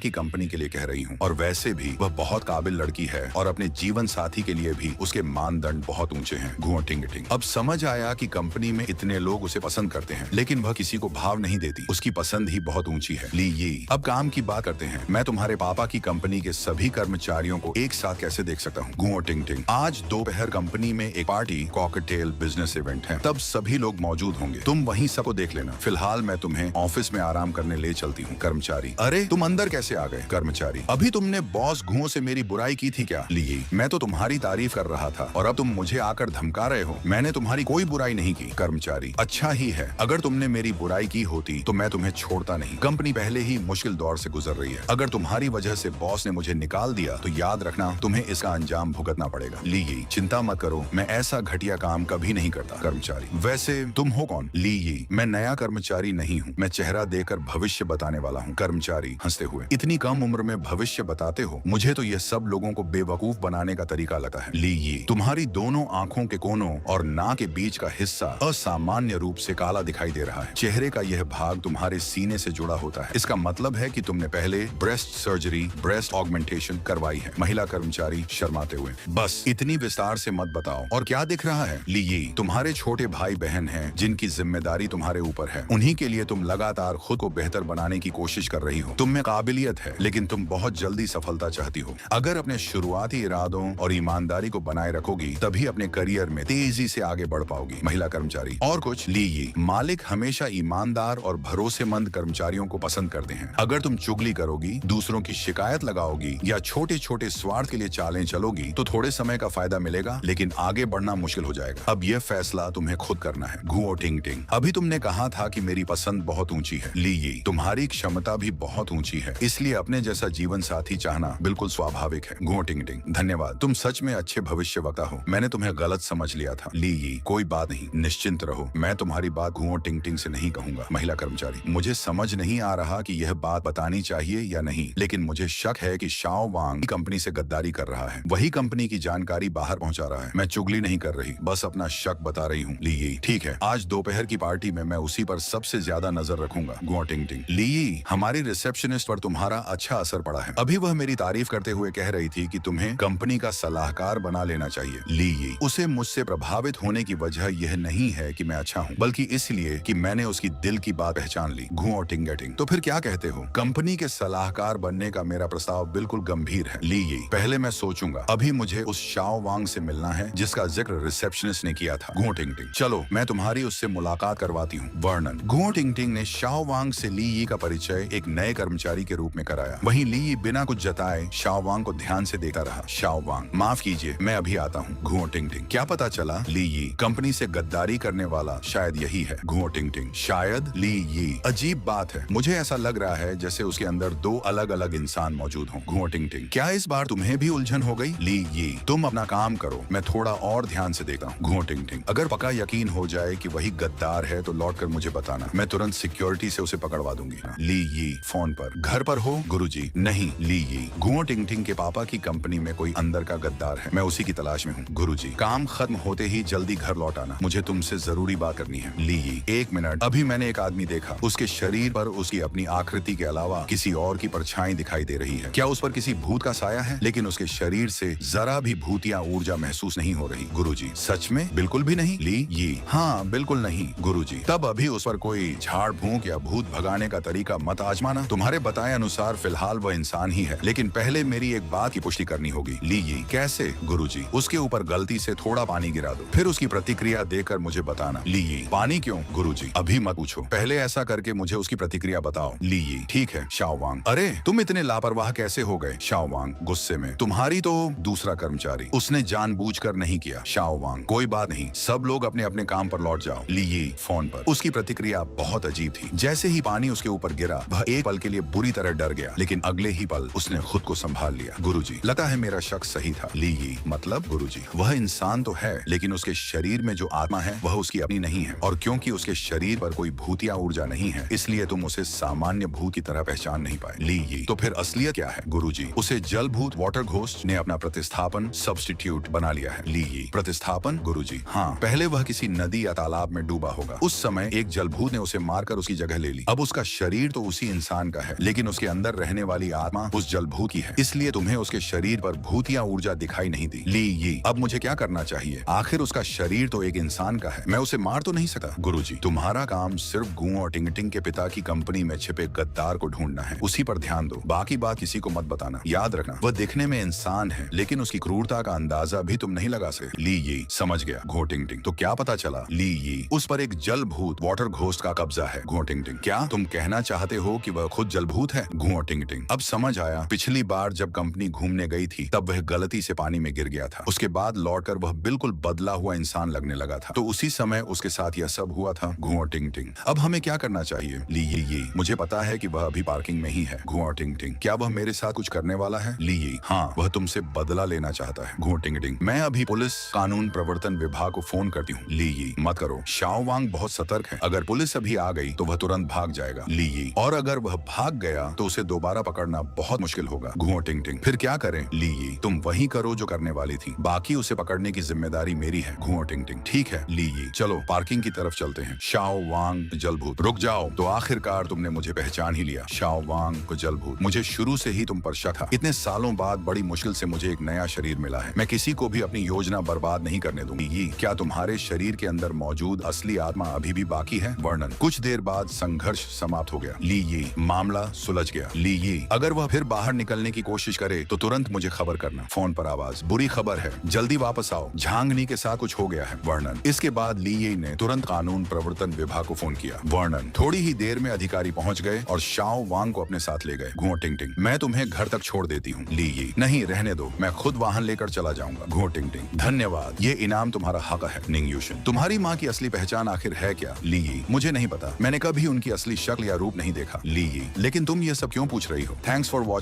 की कंपनी के लिए कह रही हूँ, और वैसे भी वह बहुत काबिल लड़की है और अपने जीवन साथी के लिए भी उसके मानदंड बहुत ऊंचे हैं। घुओं टिंग टिंग। अब समझ आया कि कंपनी में इतने लोग उसे पसंद करते हैं, लेकिन वह किसी को भाव नहीं देती। उसकी पसंद ही बहुत ऊंची है। ली ये। अब काम की बात करते हैं। मैं तुम्हारे पापा की कंपनी के सभी कर्मचारियों को एक साथ कैसे देख सकता हूँ? घुओं टिंग टिंग। आज दोपहर कंपनी में एक पार्टी कॉकटेल बिजनेस इवेंट है, तब सभी लोग मौजूद होंगे। तुम वहीं सबको देख लेना। फिलहाल मैं तुम्हें ऑफिस में आराम करने ले चलती हूँ। कर्मचारी। अरे तुम अंदर कैसे आ गए? कर्मचारी। अभी तुमने बॉस घुओं से मेरी बुराई की थी क्या? ली। मैं तो तुम्हारी तारीफ कर रहा था और अब तुम मुझे आकर धमका रहे हो। मैंने तुम्हारी कोई बुराई नहीं की। कर्मचारी। अच्छा ही है, अगर तुमने मेरी बुराई की होती तो मैं तुम्हें छोड़ता नहीं। कंपनी पहले ही मुश्किल दौर से गुजर रही है। अगर तुम्हारी वजह से बॉस ने मुझे निकाल दिया तो याद रखना तुम्हें इसका अंजाम भुगतना पड़ेगा। ली। चिंता मत करो, मैं ऐसा घटिया काम कभी नहीं करता। कर्मचारी। वैसे तुम हो कौन? ली। मैं नया कर्मचारी नहीं हूँ, मैं चेहरा देकर भविष्य बताने वाला हूँ। कर्मचारी हंसते हुए। इतनी कम उम्र में भविष्य बताते हो? मुझे तो यह सब लोगों को बेवकूफ बनाने का तरीका लगता है। ली। तुम्हारी दोनों आंखों के कोनों और नाक के बीच का हिस्सा असामान्य रूप से काला दिखाई दे रहा है। चेहरे का यह भाग तुम्हारे सीने से जुड़ा होता है। इसका मतलब है कि तुमने पहले ब्रेस्ट सर्जरी, ब्रेस्ट ऑगमेंटेशन करवाई है। महिला कर्मचारी शर्माते हुए। बस इतनी विस्तार से मत बताओ। और क्या दिख रहा है? ली। तुम्हारे छोटे भाई बहन हैं जिनकी जिम्मेदारी तुम्हारे ऊपर है। उन्हीं के लिए तुम लगातार खुद को बेहतर बनाने की कोशिश कर रही हो। तुम में काबिलियत है, लेकिन तुम बहुत जल्दी सफलता चाहती हो। अगर अपने शुरुआती इरादों और ईमानदारी को बनाए रखोगी तभी अपने करियर में तेजी से आगे बढ़ पाओगी। महिला कर्मचारी। और कुछ? ली। मालिक हमेशा ईमानदार और भरोसेमंद कर्मचारियों को पसंद करते हैं। अगर तुम चुगली करोगी, दूसरों की शिकायत लगाओगी या छोटे छोटे स्वार्थ के लिए चालें चलोगी तो थोड़े समय का फायदा मिलेगा, लेकिन आगे बढ़ना मुश्किल हो जाएगा। अब यह फैसला तुम्हें खुद करना है। घुओं टिंग टिंग। अभी तुमने कहा था कि मेरी पसंद बहुत ऊंची है। ली। तुम्हारी क्षमता भी बहुत ऊंची है, इसलिए अपने जैसा जीवन साथी चाहना बिल्कुल स्वाभाविक है। घुओं टिंग टिंग। धन्यवाद, तुम सच में अच्छे भविष्यवक्ता हो। मैंने तुम्हें गलत समझ लिया था। ली। कोई बात नहीं, निश्चिंत रहो, मैं तुम्हारी बात घुओं टिंग टिंग से नहीं कहूंगा। महिला कर्मचारी। मुझे समझ नहीं आ रहा कि यह बात बतानी चाहिए या नहीं, लेकिन मुझे शक है कि शाओ वांग कंपनी से गद्दारी कर रहा है। वही कंपनी की जानकारी बाहर पहुंचा रहा है। मैं चुगली नहीं कर रही, बस अपना शक बता रही हूँ। ली। ठीक है, आज दोपहर की पार्टी में मैं उसी पर सबसे ज्यादा नजर रखूंगा। घुओं टिंग टिंग। ली। हमारी रिसेप्शनिस्ट पर तुम्हारा अच्छा असर पड़ा है। अभी वह मेरी तारीफ करते हुए कह रही थी कि तुम्हें कंपनी का सलाहकार बना लेना चाहिए। ली। उसे मुझसे प्रभावित होने की वजह यह नहीं है कि मैं अच्छा हूँ, बल्कि इसलिए कि मैंने उसकी दिल की बात पहचान ली। घुओं टिंग टिंग। तो फिर क्या कहते हो? कंपनी के सलाहकार बनने का मेरा प्रस्ताव बिल्कुल गंभीर है। ली। पहले मैं सोचूंगा। अभी मुझे उस शाओ वांग से मिलना है जिसका जिक्र रिसेप्शनिस्ट ने किया था। घुओं टिंग टिंग। चलो मैं तुम्हारी उससे मुलाकात करवाती हूँ। वर्णन। घुओं टिंग टिंग ने शाओ वांग से ली का परिचय एक नए कर्मचारी के रूप में कराया। वहीं ली बिना कुछ जताए शाओ वांग को ध्यान से देखता रहा। शाओ वांग। माफ कीजिए, मैं अभी आता हूँ। घुओं टिंग टिंग। क्या पता चला? ली। कंपनी से गद्दारी करने वाला शायद यही है। घुओं टिंग टिंग। शायद? ली। अजीब बात है, मुझे ऐसा लग रहा है जैसे उसके अंदर दो अलग अलग इंसान मौजूद हों। घुओं टिंग टिंग। क्या इस बार तुम्हें भी उलझन हो गई? ली। तुम अपना काम करो, मैं थोड़ा और ध्यान से देखता हूँ। घुओं टिंग टिंग। अगर पक्का यकीन हो जाए कि वही गद्दार है तो लौट कर मुझे बताना, मैं तुरंत सिक्योरिटी से उसे पकड़वा दूंगी। ली। फोन पर। घर पर हो? गुरुजी। नहीं। ली। घुओं टिंग टिंग के पापा की कंपनी में कोई अंदर का गद्दार है, मैं उसी की तलाश में हूँ। गुरुजी। काम खत्म होते ही जल्दी घर लौट आना, मुझे तुमसे जरूरी बात करनी है। ली। एक मिनट, अभी मैंने एक आदमी देखा, उसके शरीर पर उसकी अपनी आकृति के अलावा किसी और की परछाई दिखाई दे रही है। क्या उस पर किसी भूत का साया है? लेकिन उसके शरीर से जरा भी भूतिया ऊर्जा महसूस नहीं हो रही। गुरुजी। सच में? बिल्कुल भी नहीं? ली। हाँ बिल्कुल नहीं। गुरुजी। तब अभी उस पर कोई झाड़ फूंक या भूत भगाने का तरीका मत आजमाना। तुम्हारे बताए अनुसार फिलहाल वह इंसान ही है, लेकिन पहले मेरी एक बात की पुष्टि करनी होगी। ली। कैसे? गुरुजी। उसके ऊपर गलती से थोड़ा पानी गिरा दो, फिर उसकी प्रतिक्रिया देकर मुझे बताना। ली। पानी क्यों? गुरुजी। अभी मत पूछो, पहले ऐसा करके मुझे उसकी प्रतिक्रिया बताओ। ली। ठीक है। शाओ वांग। अरे तुम इतने लापरवाह कैसे हो गए? शाओ वांग गुस्से में। तुम्हारी तो दूसरा कर्मचारी, उसने जानबूझकर नहीं किया। शाओ वांग। कोई बात नहीं, सब लोग अपने अपने काम पर लौट जाओ। ली। फोन पर। उसकी प्रतिक्रिया बहुत अजीब थी। जैसे ही पानी उसके ऊपर गिरा वह एक पल के लिए बुरी तरह डर गया, लेकिन अगले ही पल उसने खुद को संभाल लिया। गुरुजी। लगता है मेरा शक सही था। ली। मतलब? गुरुजी। वह इंसान तो है, लेकिन उसके शरीर में जो आत्मा है वह उसकी अपनी नहीं है, और क्योंकि उसके शरीर पर कोई भूतिया ऊर्जा नहीं है, इसलिए तुम उसे सामान्य भूत की तरह पहचान नहीं पाए। ली। तो फिर असलियत क्या है? गुरुजी। उसे जल भूत वाटर घोस्ट ने अपना प्रतिस्थापन सब्स्टिट्यूट बना लिया है। ली। प्रतिस्थापन? गुरुजी। हाँ, पहले वह किसी नदी या तालाब में डूबा होगा। उस समय एक जलभूत ने उसे मारकर उसकी जगह ले ली। अब उसका शरीर तो उसी इंसान का है, लेकिन उसके अंदर रहने वाली आत्मा उस जलभूत की है, इसलिए तुम्हें उसके शरीर पर भूतिया ऊर्जा दिखाई नहीं दी। ली ये, अब मुझे क्या करना चाहिए? आखिर उसका शरीर तो एक इंसान का है, मैं उसे मार तो नहीं सकता। गुरुजी, तुम्हारा काम सिर्फ गू और टिंग-टिंग के पिता की कंपनी में छिपे गद्दार को ढूंढना है, उसी पर ध्यान दो, बाकी बात किसी को मत बताना। याद रखना, वह दिखने में इंसान है, लेकिन उसकी क्रूरता का अंदाजा भी तुम नहीं लगा सकते। ली ये, समझ गया घो टिंग-टिंग। तो क्या पता चला? ली ये, उस पर एक जल भूत वाटर घोस्ट का कब्जा है। घो टिंग-टिंग, क्या तुम कहना चाहते हो कि वह खुद जल भूत है? घो टिंग-टिंग, अब समझ आया, पिछली बार जब कंपनी घूमने गई थी तब वह गलती से पानी में गिर गया था। उसके बाद लौटकर वह बिल्कुल बदला हुआ इंसान लगने लगा था, तो उसी समय उसके साथ यह सब हुआ था। घुआ टिंग-टिंग, अब हमें क्या करना चाहिए? ली ये, मुझे पता है कि वह अभी पार्किंग में ही है। घुआ टिंग-टिंग, क्या वह मेरे साथ कुछ करने वाला है? ली ये, हाँ, वह तुमसे बदला लेना चाहता है। घुआ टिंग-टिंग, मैं अभी पुलिस कानून प्रवर्तन विभाग को फोन करती हूँ। ली ये, मत करो, शाओ वांग बहुत सतर्क है, अगर पुलिस अभी आ गई तो वह तुरंत भाग जाएगा। ली ये, और अगर वह भाग गया तो उसे दोबारा पकड़ना बहुत मुश्किल होगा। घुआ टिंग-टिंग, फिर क्या करें? ली ये, तुम वही करो जो करने वाली थी, बाकी उसे पकड़ने की जिम्मेदारी मेरी है। घुआ टिंग-टिंग, ठीक है। ली ये, चलो पार्किंग की तरफ चलते हैं। शाओ वांग जलभूत, रुक जाओ, तो आखिरकार तुमने मुझे पहचान ही लिया। शाओ वांग को जलभूत, मुझे शुरू से ही तुम पर शक था। इतने सालों बाद बड़ी मुश्किल से मुझे एक नया शरीर मिला है, मैं किसी को भी अपनी योजना बर्बाद नहीं करने दूंगी। ये, क्या तुम्हारे शरीर के अंदर मौजूद असली आत्मा अभी भी बाकी है? वर्णन, कुछ देर बाद संघर्ष समाप्त हो गया। ली ये, मामला सुलझ गया। ली ये, अगर वह फिर बाहर निकलने की कोशिश करे तो तुरंत मुझे खबर करना। फोन पर आवाज, बुरी खबर है, जल्दी वापस आओ, झांगनी के साथ कुछ हो गया है। वर्णन, इसके बाद ली ये ने तुरंत कानून प्रवर्तन विभाग को फोन किया। वर्णन, थोड़ी ही देर में अधिकारी पहुंच गए और शाओ वांग को अपने साथ ले गए। घुआ टिंग-टिंग, मैं तुम्हें घर तक छोड़ देती हूँ। ली ये, नहीं, रहने दो, मैं खुद वाहन लेकर चला जाऊंगा। घुआ टिंग-टिंग, धन्यवाद, ये इनाम तुम्हारा हक है। निंग यूशन, तुम्हारी माँ की असली पहचान आखिर है क्या? ली ये, मुझे नहीं पता, मैंने कभी उनकी असली शक्ल या रूप नहीं देखा। ली ये, लेकिन तुम ये सब क्यों पूछ रही हो? Thanks for watching.